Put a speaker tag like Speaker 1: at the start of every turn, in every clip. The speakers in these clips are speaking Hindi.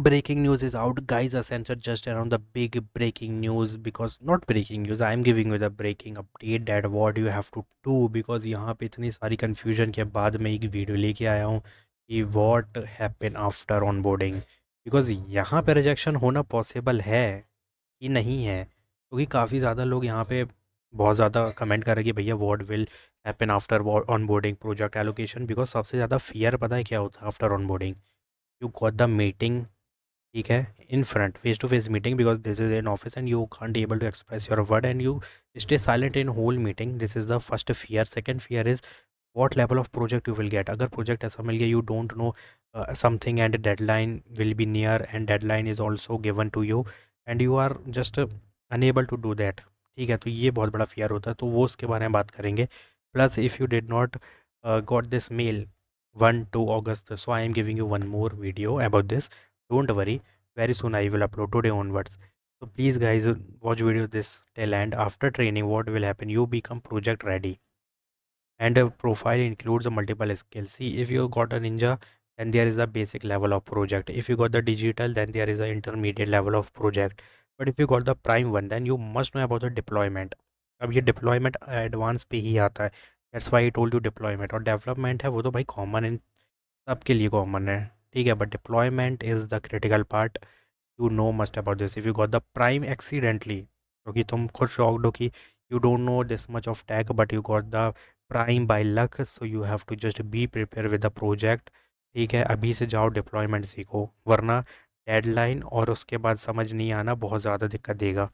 Speaker 1: Breaking news is out, guys. Accenture just around the big breaking news, because not breaking news, I am giving you the breaking update that what you have to do, because यहाँ पे इतनी सारी confusion के बाद मैं एक वीडियो लेके आया हूँ कि what happen after onboarding, because यहाँ पे रिजेक्शन होना पॉसिबल है कि नहीं है, क्योंकि काफ़ी ज़्यादा लोग यहाँ पे बहुत ज़्यादा कमेंट कर रहे हैं कि भैया what will happen after onboarding project allocation, because सबसे ज़्यादा फियर पता है क्या होता है after onboarding? You got the meeting, ठीक है, in front face to face meeting, because this is in office and you can't able to express your word and you stay silent in whole meeting. This is the first fear. Second fear is what level of project you will get. अगर प्रोजेक्ट ऐसा मिल गया, you don't know something and deadline will be near and deadline is also given to you and you are just unable to do that, ठीक है, तो ये बहुत बड़ा फियर होता है, तो वो उसके बारे में बात करेंगे। Plus if you did not got this mail 1 to August, so I am giving you one more video about this. Don't worry, very soon I will upload today onwards. So please guys, watch video this till end. After training, what will happen? You become project ready, and a profile includes a multiple skills. See, if you got a ninja, then there is a basic level of project. If you got the digital, then there is an intermediate level of project. But if you got the prime one, then you must know about the deployment. अब ये deployment एडवांस पे ही आता है, that's why I told you deployment. और डेवलपमेंट है वो तो भाई कॉमन है, सबके लिए कॉमन है, ठीक है, but deployment is the critical part. You know must about this. If you got the prime accidentally, क्योंकि तुम खुद शॉक्ड हो कि you don't know this much of tag, but you got the prime by luck, so you have to just be prepare with the project, ठीक है, अभी से जाओ डिप्लॉयमेंट सीखो, वरना डेडलाइन और उसके बाद समझ नहीं आना बहुत ज़्यादा दिक्कत देगा।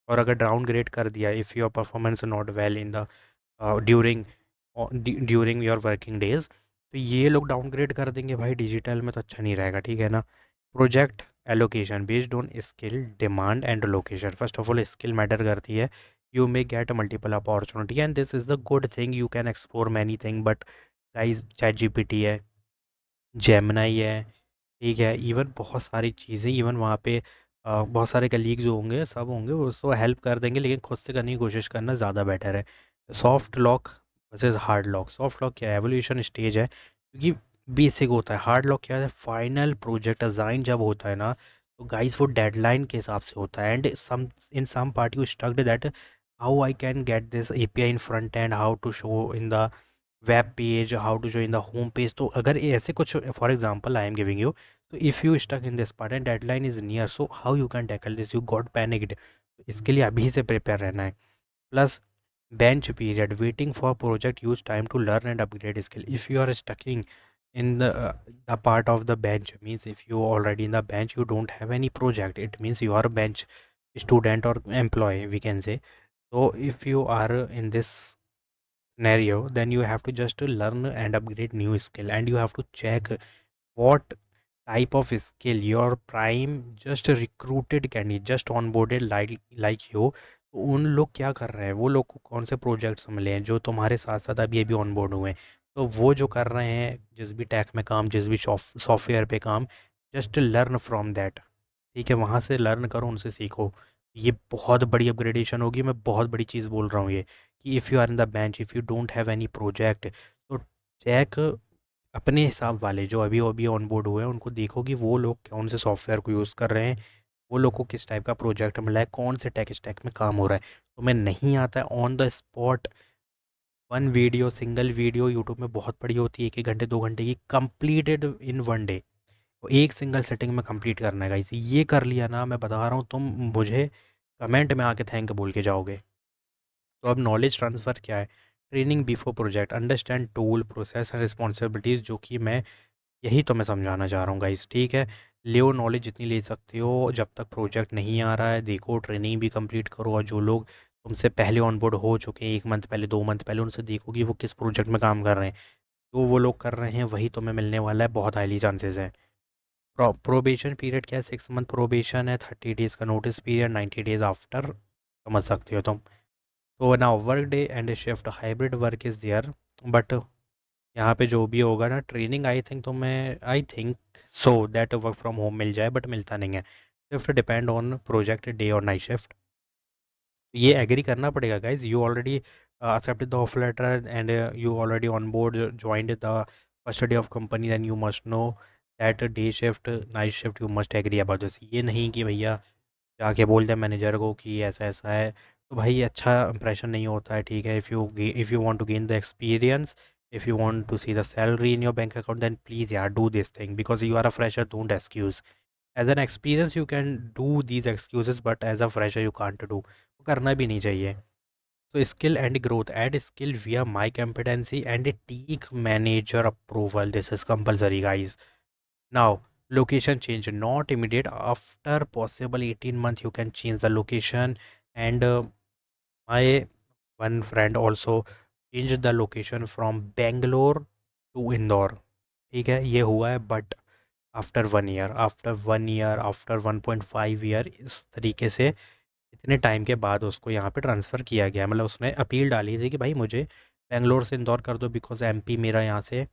Speaker 1: और अगर डाउन ग्रेड कर दिया, if your performance not well in the during during your working days, तो ये लोग डाउनग्रेड कर देंगे भाई डिजिटल में, तो अच्छा नहीं रहेगा, ठीक है ना। Project allocation based on skill demand and location. First of all skill matter करती है। You may get multiple opportunity and this is the good thing, you can explore many thing, but guys chat GPT है, जेमिनाई है, ठीक है, इवन बहुत सारी चीज़ें, इवन वहाँ पे बहुत सारे कलीग जो होंगे सब होंगे वो तो हेल्प कर देंगे, लेकिन खुद से करने की कोशिश करना ज़्यादा बेटर है। Soft lock versus hard lock. Soft lock क्या है? एवोल्यूशन स्टेज है, क्योंकि बेसिक होता है। हार्ड लॉक क्या है? फाइनल प्रोजेक्ट डिज़ाइन जब होता है ना, तो गाइस वो डेडलाइन के हिसाब से होता है, and some in some part you stucked that how I can get this API in front end how to show in the web page, how to show in the home page. तो अगर ये ऐसे कुछ, for example I am giving you, तो if you stuck in this part and deadline is near, so how you can tackle this? You got panicked. इसके लिए अभी से प्रिपेयर रहना है। Plus bench period, waiting for project, use time to learn and upgrade skill. If you are stucking in the part of the bench, means if you already in the bench, you don't have any project, it means you are a bench student or employee, we can say. So if you are in this scenario, then you have to just learn and upgrade new skill, and you have to check what type of skill your prime just recruited candidate just onboarded like you, तो उन लोग क्या कर रहे हैं, वो लोग को कौन से प्रोजेक्ट्स मिले हैं जो तुम्हारे साथ साथ अभी अभी ऑनबोर्ड हुए हैं, तो वो जो कर रहे हैं जिस भी टैक में काम, जिस भी सॉफ्टवेयर पे काम, जस्ट लर्न फ्रॉम दैट, ठीक है, वहाँ से लर्न करो, उनसे सीखो। ये बहुत बड़ी अपग्रेडेशन होगी, मैं बहुत बड़ी चीज़ बोल रहा हूँ ये, कि if you are in the bench, if you don't have any project, तो चेक अपने हिसाब वाले जो अभी अभी ऑन बोर्ड हुए हैं उनको देखो कि वो लोग कौन से सॉफ्टवेयर को यूज़ कर रहे हैं, वो लोग को किस टाइप का प्रोजेक्ट मिला है, कौन से टेक स्टैक में काम हो रहा है। तो मैं नहीं आता है on the spot one video, single video YouTube में बहुत बड़ी होती है, 1 1 घंटे 2 घंटे की, कंप्लीटेड इन 1 डे, वो एक सिंगल सेटिंग में कंप्लीट करना है गाइस। ये कर लिया ना, मैं बता रहा हूँ, तुम मुझे कमेंट में आके थैंक बोल के जाओगे। तो अब नॉलेज ट्रांसफ़र क्या है? Training before project, understand tool process and responsibilities, जो कि मैं यही तो मैं समझाना चाह रहा हूँ गाइस, ठीक है। ले नॉलेज जितनी ले सकते हो, जब तक प्रोजेक्ट नहीं आ रहा है देखो, ट्रेनिंग भी कंप्लीट करो, और जो लोग तुमसे पहले ऑनबोर्ड हो चुके हैं, 1 मंथ पहले 2 मंथ पहले, उनसे देखो कि वो किस प्रोजेक्ट में काम कर रहे हैं, तो वो लोग कर रहे हैं वही तुम्हें मिलने वाला है, बहुत हाईली चांसेस है। प्रोबेशन पीरियड क्या है? 6 मंथ प्रोबेशन है, 30 डेज़ का नोटिस पीरियड, 90 डेज़ आफ्टर, समझ सकते हो तुम। तो ना work day and shift hybrid work is there, but यहाँ पे जो भी होगा ना ट्रेनिंग, आई थिंक, तो मैं I think so that work from home मिल जाए, बट मिलता नहीं है। Shift depend on project day और नाइट शिफ्ट। ये एग्री करना पड़ेगा guys, you already accepted the offer letter and you already on board joined the first day of company, then you must know that day shift night shift you must agree about this. ये नहीं कि भैया जाके बोल दे मैनेजर को कि ऐसा ऐसा है, तो भाई अच्छा इंप्रेशन नहीं होता है, ठीक है। If you want to gain the experience, if you want to see the salary in your bank account, then please यार do this thing, because you are a fresher, don't excuse. As an experience you can do these excuses, but as a fresher you can't do, करना भी नहीं चाहिए। So skill and growth. Add skill via my competency and take manager approval. This is compulsory, guys. Now, location change, not immediate. After possible 18 months, you can change the location. And my one friend also changed the location from Bangalore to Indore. ठीक है, ये हुआ है, बट आफ्टर 1.5 ईयर इस तरीके से इतने टाइम के बाद उसको यहाँ पे ट्रांसफ़र किया गया। मतलब उसने अपील डाली थी कि भाई मुझे बेंगलोर से इंदौर कर दो, बिकॉज़ एमपी मेरा यहाँ से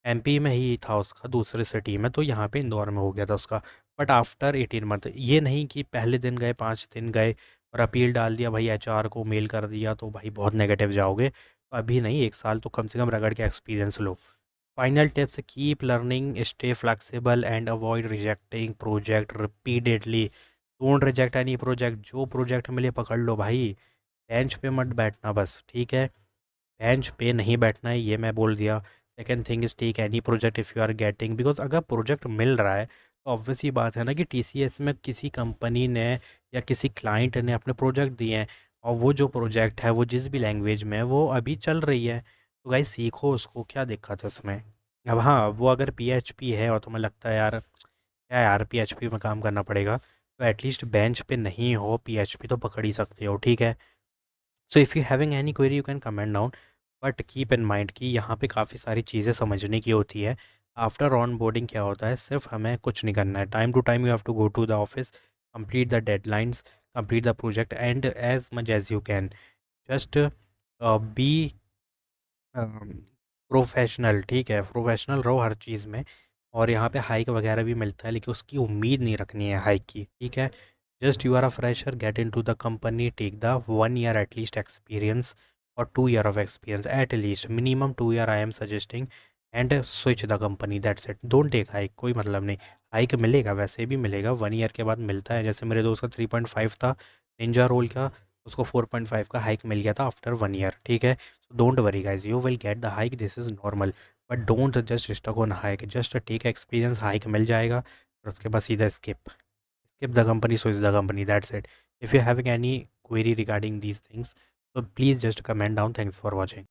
Speaker 1: एमपी में ही था उसका दूसरे सिटी में, तो यहाँ पे इंदौर में हो गया था उसका। बट आफ्टर 18 मंथ, ये नहीं कि पहले दिन गए 5 दिन गए और अपील डाल दिया भाई, एचआर को मेल कर दिया तो भाई बहुत नेगेटिव जाओगे, तो अभी नहीं, 1 साल तो कम से कम रगड़ के experience low. Final tips, keep learning, stay flexible and avoid rejecting project repeatedly. Don't reject any project, जो प्रोजेक्ट मिले पकड़ लो भाई, बेंच पे मत बैठना बस, ठीक है। बेंच पे नहीं बैठना है, ये मैं बोल दिया। Second thing is take any project if you are getting, because अगर प्रोजेक्ट मिल रहा है तो ऑब्वियस ही बात है ना कि टीसीएस में किसी कंपनी ने या किसी क्लाइंट ने अपने प्रोजेक्ट दिए हैं, और वो जो प्रोजेक्ट है वो जिस भी लैंग्वेज में है वो अभी चल रही है, तो गाइस सीखो उसको, क्या दिक्कत है उसमें। अब हाँ, वो अगर पीएचपी है और तुम्हें लगता है यार क्या यार पीएचपी में काम करना पड़ेगा, तो एटलीस्ट बेंच पे नहीं हो, पीएचपी तो पकड़ ही सकते हो, ठीक है। So if you having any query you can comment down, but keep in mind कि यहाँ पे काफ़ी सारी चीज़ें समझने की होती है। आफ्टर ऑन बोर्डिंग क्या होता है, सिर्फ हमें कुछ नहीं करना है, time to time you have to go to the office, complete the deadlines, complete the project and as much as you can, just be professional, ठीक है, प्रोफेशनल रहो हर चीज़ में। और यहाँ पे हाइक वगैरह भी मिलता है, लेकिन उसकी उम्मीद नहीं रखनी है हाइक की, ठीक है। Just you are a fresher, get in to the company, take the 1 year at least experience और 2 year of experience, at least minimum 2 year I am suggesting, and switch the company, that's it. Don't take hike, कोई मतलब नहीं। हाइक मिलेगा, वैसे भी मिलेगा, 1 ईयर के बाद मिलता है। जैसे मेरे दोस्त का 3.5 था निंजा रोल का, उसको 4.5 का हाइक मिल गया था आफ्टर 1 ईयर, ठीक है। So don't worry guys, you will get the hike, this is normal, but don't just stuck on hike, just take experience, hike मिल जाएगा और उसके बाद सीधा skip the company, switch the company, that's it. If you're having any query regarding these things, so please just comment down. Thanks for watching.